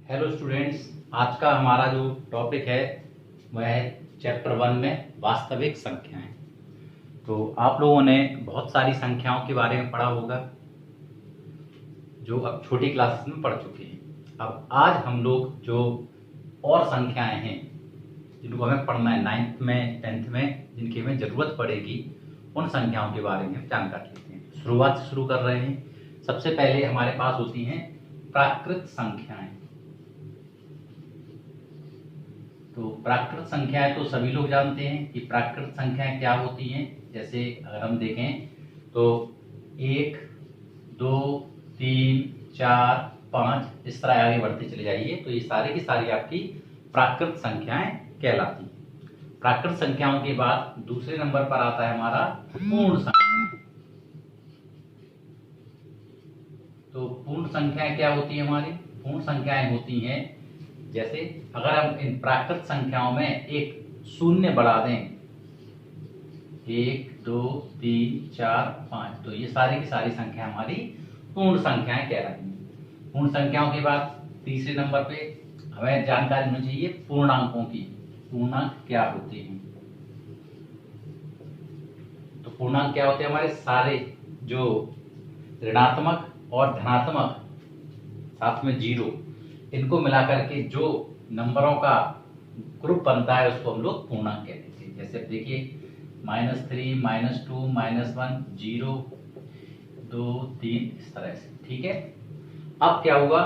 Hello students, आज का हमारा जो टॉपिक है वह है चैप्टर 1 में वास्तविक संख्याएं। तो आप लोगों ने बहुत सारी संख्याओं के बारे में पढ़ा होगा जो अब छोटी क्लासेस में पढ़ चुके हैं। अब आज हम लोग जो और संख्याएं हैं जिनको हमें पढ़ना है 9th में 10th में, जिनकी हमें ज़रूरत पड़ेगी, उन संख्याओं के बारे में हम जानकारी लेते हैं। शुरुआत से शुरू कर रहे हैं। सबसे पहले हमारे पास होती हैं प्राकृत संख्याएं। तो प्राकृत संख्याएं तो सभी लोग जानते हैं कि प्राकृत संख्याएं क्या होती हैं। जैसे अगर हम देखें तो 1, 2, 3, 4, 5 इस तरह आगे बढ़ते चले जाइए तो ये सारी की सारी आपकी प्राकृत संख्याएं कहलाती हैं। प्राकृत संख्याओं के बाद दूसरे नंबर पर आता है हमारा पूर्ण संख्या। तो पूर्ण संख्याएं क्या होती है हमारी? पूर्ण संख्याएं होती हैं जैसे अगर हम इन प्राकृत संख्याओं में एक शून्य बढ़ा दें, 1, 2, 3, 4, 5, तो ये सारी की सारी संख्या हमारी पूर्ण संख्याएं कहलाती हैं। पूर्ण संख्याओं के बाद तीसरे नंबर पे हमें जानकारी होनी चाहिए पूर्णांकों की। पूर्णांक क्या होते हैं? तो पूर्णांक क्या होते हैं? हमारे सारे जो ऋणात्मक और धनात्मक साथ में जीरो, इनको मिलाकर के जो नंबरों का ग्रुप बनता है उसको हम लोग पूर्णांक कहते हैं। जैसे देखिए -3, -2, -1, 0, 2, 3 इस तरह से। ठीक है, अब क्या हुआ,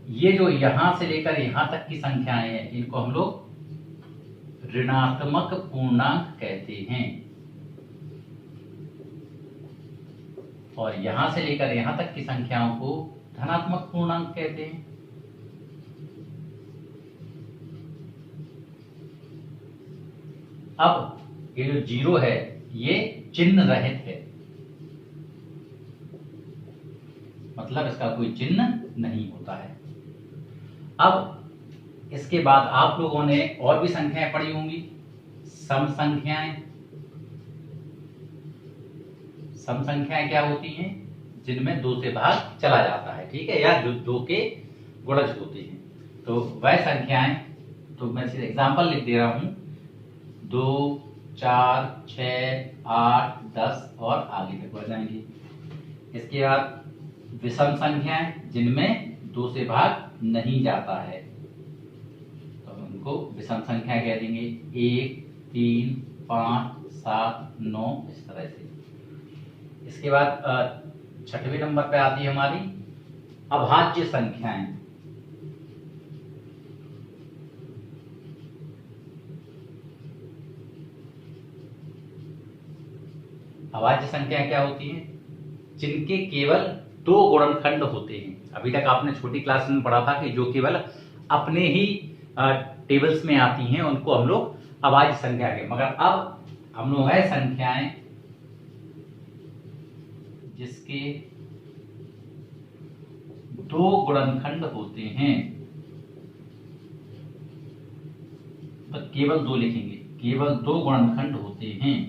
ये जो यहां से लेकर यहां तक की संख्याएं हैं इनको हम लोग ऋणात्मक पूर्णांक कहते हैं, और यहां से लेकर यहां तक की संख्याओं को धनात्मक पूर्णांक कहते हैं। अब ये जो जीरो है ये चिन्ह रहित है, मतलब इसका कोई चिन्ह नहीं होता है। अब इसके बाद आप लोगों ने और भी संख्याएं पढ़ी होंगी, सम संख्याएं। सम संख्याएं क्या होती हैं? जिनमें 2 से भाग चला जाता है, ठीक है, या जो 2 के गुणज होते हैं। तो वह संख्याएं, तो मैं सिर्फ एग्जांपल लिख दे रहा हूं, 2, 4, 6, 8, 10 और आगे तक बढ़ जाएंगे। इसके बाद विषम संख्याएं जिनमें 2 से भाग नहीं जाता है, तो हम उनको विषम संख्याएं कह देंगे। 1, 3, 5, 7, 9 इस तरह से। इसके बाद 6वें नंबर पे आती है हमारी अभाज्य संख्याएं। अभाज्य संख्याएं क्या होती हैं? जिनके केवल 2 गुणनखंड होते हैं। अभी तक आपने छोटी क्लास में पढ़ा था कि जो केवल अपने ही टेबल्स में आती हैं उनको हम लोग अभाज्य संख्या कहते हैं। मगर अब हम लोग है संख्याएं जिसके 2 गुणनखंड होते हैं, तो केवल 2 लिखेंगे, केवल 2 गुणनखंड होते हैं।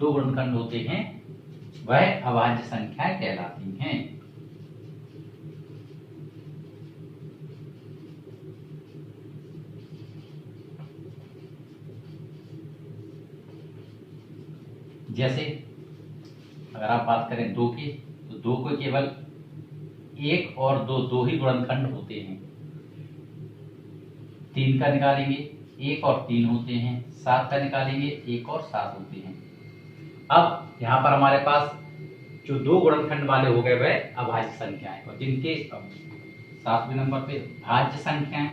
दो गुणनखंड होते हैं, वह अभाज्य संख्याएं कहलाती हैं। जैसे अगर आप बात करें 2 की, तो 2 को केवल 1 और 2 दो ही गुणनखंड होते हैं। 3 का निकालेंगे, 1 और 3 होते हैं। 7 का निकालेंगे, 1 और 7 होते हैं। अब यहाँ पर हमारे पास जो 2 गुणनखंड वाले हो गए वह अभाज्य संख्याएं, और जिनके 7वें नंबर पे भाज्य संख्याएं,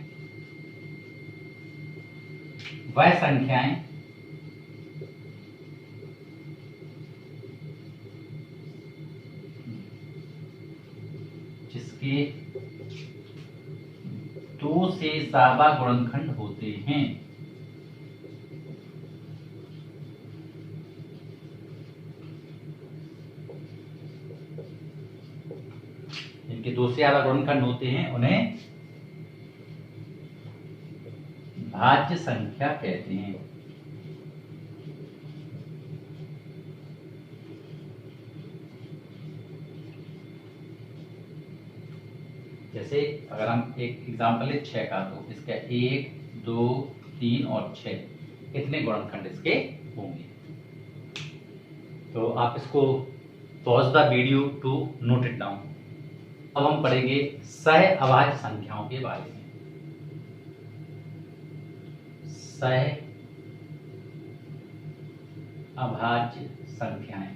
वह संख्याएं जिसके 2 से ज्यादा गुणनखंड होते हैं। जिनके 2 से ज्यादा गुणनखंड होते हैं उन्हें भाज्य संख्या कहते हैं। जैसे अगर हम एक एग्जाम्पल है 6 का, तो इसका 1 2 3 और 6 इतने गुणनखंड इसके होंगे। तो आप इसको pause the video to note it down. अब हम पढ़ेंगे सह अभाज्य संख्याओं के बारे में। सह अभाज्य संख्याएं,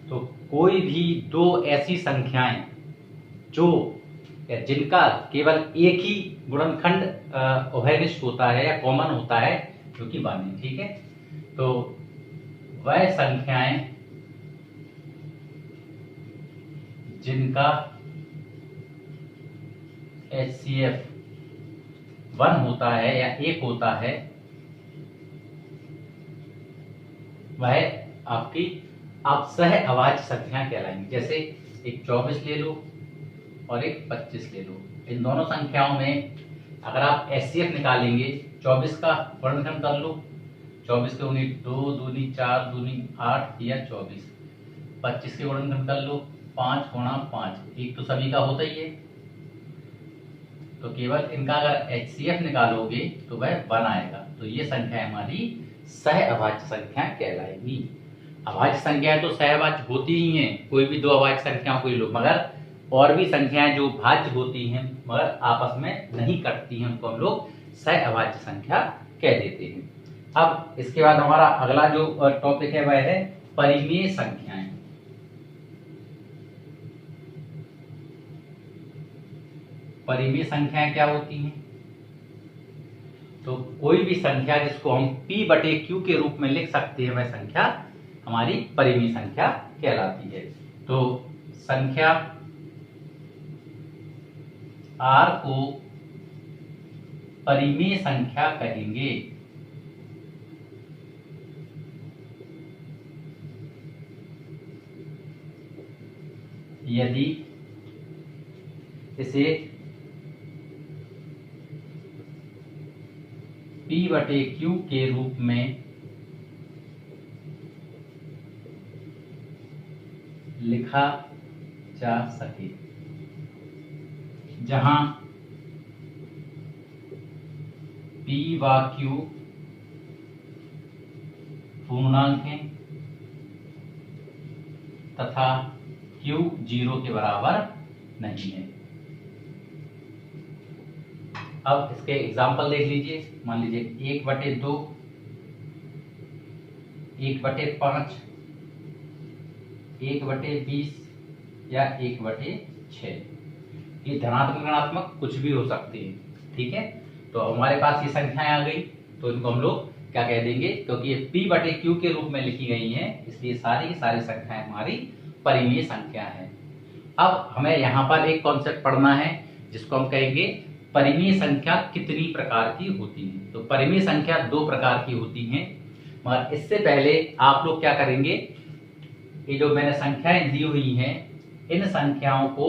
तो कोई भी दो ऐसी संख्याएं जो जिनका केवल एक ही गुणनखंड उभयनिष्ठ होता है या कॉमन होता है, जो कि 1 है, ठीक है। तो वह संख्याएं जिनका HCF 1 होता है या 1 होता है, वह आपकी आप सह अभाज्य संख्या कहलाएंगी। जैसे एक 24 ले लो और एक 25 ले लो। इन दोनों संख्याओं में अगर आप HCF निकालेंगे, 24 का गुणनखंड कर लो, 24 के दूनी 2 दूनी 4 दूनी 8 या 24। 25 के गुणनखंड कर लो, 5 गुणा 5, एक तो सभी का होता ही है। तो केवल इनका अगर HCF निकालोगे तो वह 1 आएगा। तो ये संख्या हमारी सह अभाज्य संख्या कहलाएगी। अभाज्य संख्याएं तो सह अभाज्य होती ही हैं, कोई भी दो अभाज्य संख्याओं को लो, मगर और भी संख्याएं जो भाज्य होती हैं मगर आपस में नहीं कटती हैं, उनको हम लोग सह अभाज्य संख्या कह देते हैं। अब इसके बाद हमारा अगला जो टॉपिक है वह है परिमेय संख्याएं। परिमेय संख्याएं क्या होती हैं? तो कोई भी संख्या जिसको हम P/Q के रूप में लिख सकते हैं, वह संख्या हमारी परिमेय संख्या कहलाती है। तो संख्या R को परिमेय संख्या कहेंगे यदि इसे P/Q के रूप में लिखा जा सके, जहां P व Q पूर्णांक हैं तथा Q 0 के बराबर नहीं है। अब इसके एग्जाम्पल देख लीजिए। मान लीजिए 1/2, 1/5, 1/20 या 1/6। ये धनात्मक ऋणात्मक कुछ भी हो सकती है, ठीक है। तो हमारे पास ये संख्याएं आ गई, तो इनको हम लोग क्या कह देंगे, क्योंकि ये P/Q के रूप में लिखी गई हैं, इसलिए सारी की सारी संख्याएं हमारी परिमेय संख्या है। अब हमें यहाँ पर एक कॉन्सेप्ट पढ़ना है जिसको हम कहेंगे परिमेय संख्या कितनी प्रकार की होती है। तो परिमेय संख्या 2 प्रकार की होती हैं, मगर इससे पहले आप लोग क्या करेंगे, ये जो मैंने संख्याएं दी हुई हैं, इन संख्याओं को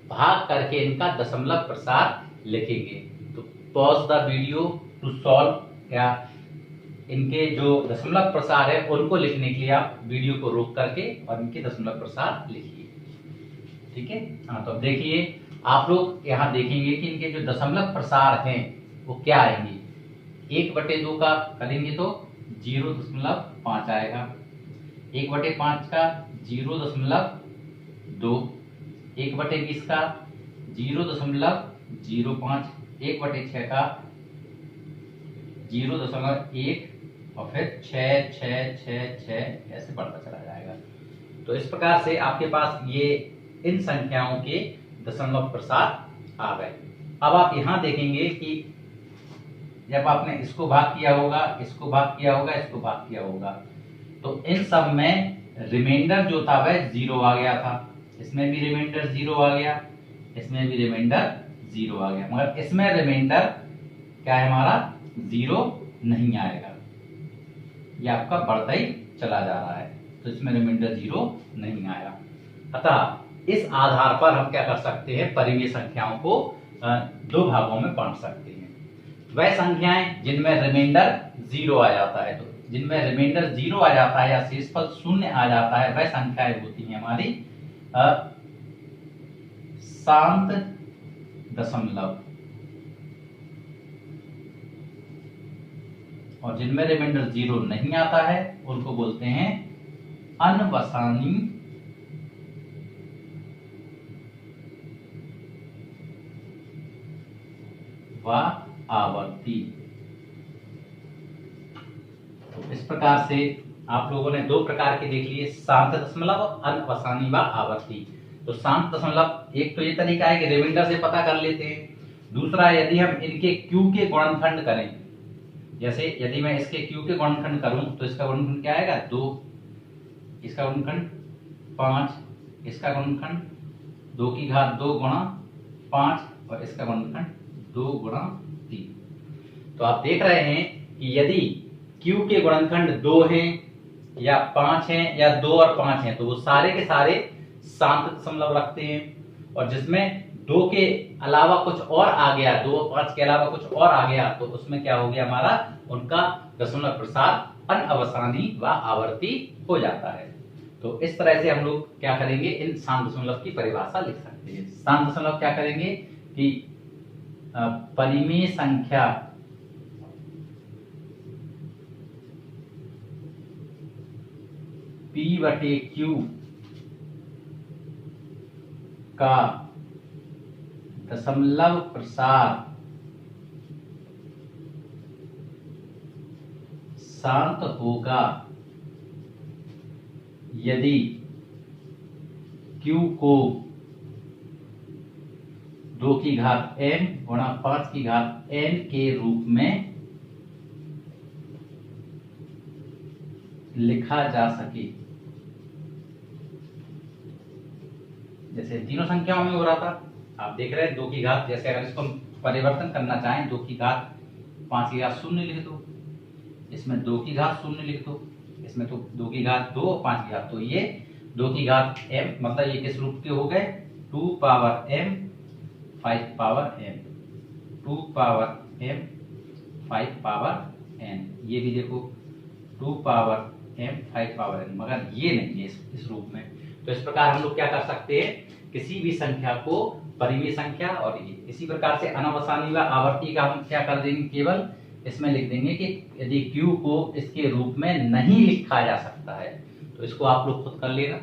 भाग करके इनका दशमलव प्रसार लिखेंगे। तो pause the video to solve, या इनके जो दशमलव प्रसार है उनको लिखने के लिए आप वीडियो को रोक करके और इनके दशमलव प्रसार लिखिए, ठीक है। हाँ, तो देखिए आप लोग यहाँ देखेंगे कि इनके जो दशमलव प्रसार हैं वो क्या आएंगे। 1/2 का करेंगे तो 0.5 आएगा, 1/5 का 0.2, 1/20 का 0.05, 1/6 का 0.1 और फिर 6, 6, 6, 6 ऐसे बढ़ता चला जाएगा। तो इस प्रकार से आपके पास ये इन संख्याओं के दशमलव प्रसार आ गए। अब आप यहाँ देखेंगे कि जब आपने इसको भाग किया होगा, इसको भाग किया होगा, इसको भाग किया होगा, तो इन सब में रिमाइंडर जो था वह 0 आ गया था। इसमें भी रिमाइंडर 0 आ गया, इसमें भी रिमाइंडर 0 आ गया, मगर इसमें रिमाइंडर क्या है हमारा 0 नहीं आएगा, ये आपका बढ़ता ही चला जा रहा है, तो इसमें रिमाइंडर 0 नहीं आया। अतः इस आधार पर हम क्या कर सकते हैं, परिमेय संख्याओं को 2 भागों में बांट सकते हैं। वह संख्याएं जिनमें रिमाइंडर 0 आ जाता है, तो जिनमें रिमाइंडर 0 आ जाता है या शेषफल 0 आ जाता है, वह संख्याएं होती हैं हमारी शांत दशमलव, और जिनमें रिमाइंडर 0 नहीं आता है उनको बोलते हैं अनवसानी व आवर्ती। तो इस प्रकार से आप लोगों ने दो प्रकार के देख लिए, शांत दशमलव और अनवसानी व आवर्ती। तो शांत दशमलव एक तो ये तरीका है कि रिमाइंडर से पता कर लेते हैं, दूसरा यदि हम इनके क्यू के गुणनखंड करें, जैसे यदि मैं इसके क्यू के गुणनखंड करूं तो इसका गुणनखंड क्या आएगा 2, इसका गुणनखंड 5, इसका गुणनखंड 2 की घात 2 गुणा 5 और इसका गुणनखंड 2 गुणा 3। तो आप देख रहे हैं कि यदि क्यू के गुणनखंड 2 हैं या 5 हैं या 2 और 5 हैं तो वो सारे के सारे शांत दशमलव रखते हैं, और जिसमें 2 के अलावा कुछ और आ गया, 2 और 5 के अलावा कुछ और आ गया तो उसमें क्या हो गया हमारा, उनका दशमलव प्रसार अनअवसानी व आवर्ती हो जाता है। तो इस तरह से हम लोग क्या करेंगे, इन शांत दशमलव की परिभाषा लिख सकते हैं। शांत दशमलव क्या करेंगे कि परिमेय संख्या P/Q का दशमलव प्रसार शांत होगा यदि Q को 2 की घात n गुणा 5 की घात n के रूप में लिखा जा सके। जैसे तीनों संख्याओं में हो रहा था, आप देख रहे हैं 2 की घात, जैसे अगर इसको परिवर्तन करना चाहें 2 की घात 5 की घात 0 लिख दो, इसमें 2 की घात 0 लिख दो, इसमें तो 2 की घात 2 और 5 की घात, तो ये 2 की घात m, मतलब ये किस रूप के हो गए, 2 power m 5 power n, 2 power m 5 power n, ये भी देखो 2 पावर m 5 पावर n, मगर ये नहीं है इस रूप में। तो इस प्रकार हम लोग क्या कर सकते हैं, किसी भी संख्या को परिमेय संख्या, और ये इसी प्रकार से अनवसानी व आवर्ती का हम क्या कर देंगे, केवल इसमें लिख देंगे कि यदि Q को इसके रूप में नहीं लिखा जा सकता है तो इसको आप लोग खुद कर लेना,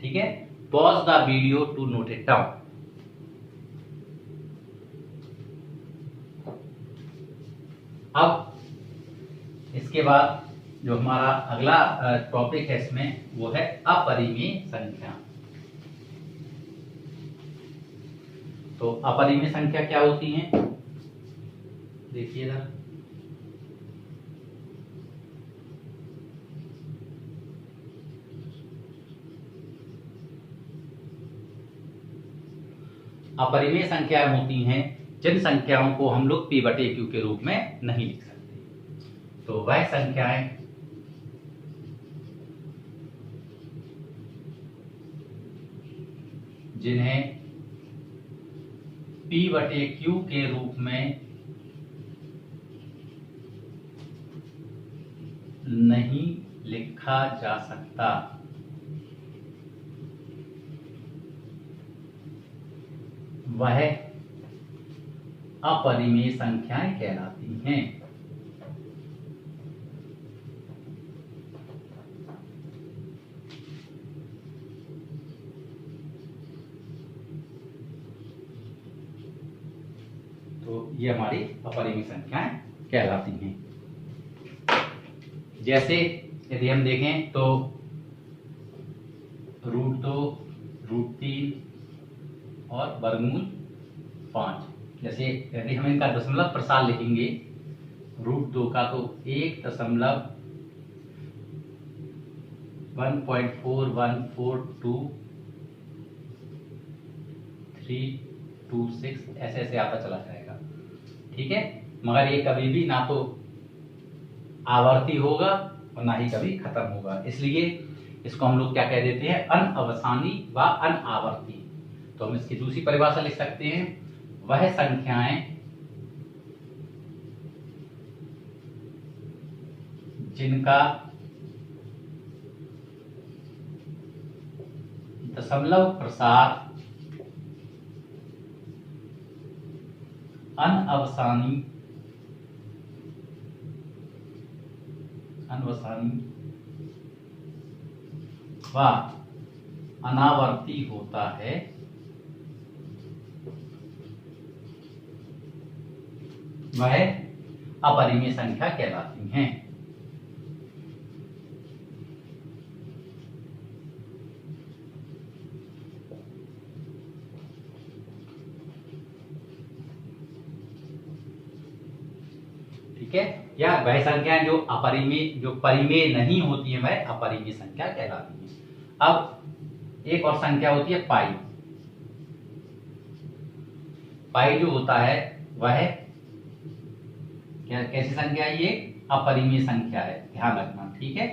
ठीक है। Pause the video to note it down. अब इसके बाद जो हमारा अगला टॉपिक है इसमें वो है अपरिमेय संख्या। तो अपरिमेय संख्या क्या होती हैं, देखिए जरा, अपरिमेय संख्याएं होती हैं जिन संख्याओं को हम लोग P/Q के रूप में नहीं लिख सकते। तो वह संख्याएं जिन्हें P/Q के रूप में नहीं लिखा जा सकता, वह अपरिमेय संख्याएं कहलाती हैं। तो ये हमारी अपरिमेय संख्याएं कहलाती हैं। जैसे यदि हम देखें तो √2, √3 और वर्गमूल 5, जैसे यदि हम इनका दशमलव प्रसार लिखेंगे, √2 का तो 1.14142 ऐसे ऐसे आता चला जाएगा, ठीक है। मगर ये कभी भी ना तो आवर्ती होगा और ना ही कभी खत्म होगा, इसलिए इसको हम लोग क्या कह देते हैं, अनअवसानी व अनआवर्ती। तो हम इसकी दूसरी परिभाषा लिख सकते हैं, वह संख्याएं दशमलव प्रसार अनवसानी व अनावर्ती होता है, वह अपरिमेय संख्या कहलाती हैं। ठीक है, या वह संख्याएं जो परिमेय नहीं होती है वह अपरिमेय संख्या कहलाती है। अब एक और संख्या होती है पाई। पाई जो होता है वह कैसी संख्या है? ये अपरिमेय संख्या है, ध्यान रखना। ठीक है,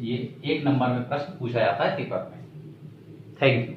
ये 1 नंबर में प्रश्न पूछा जाता है पेपर में। Thank you.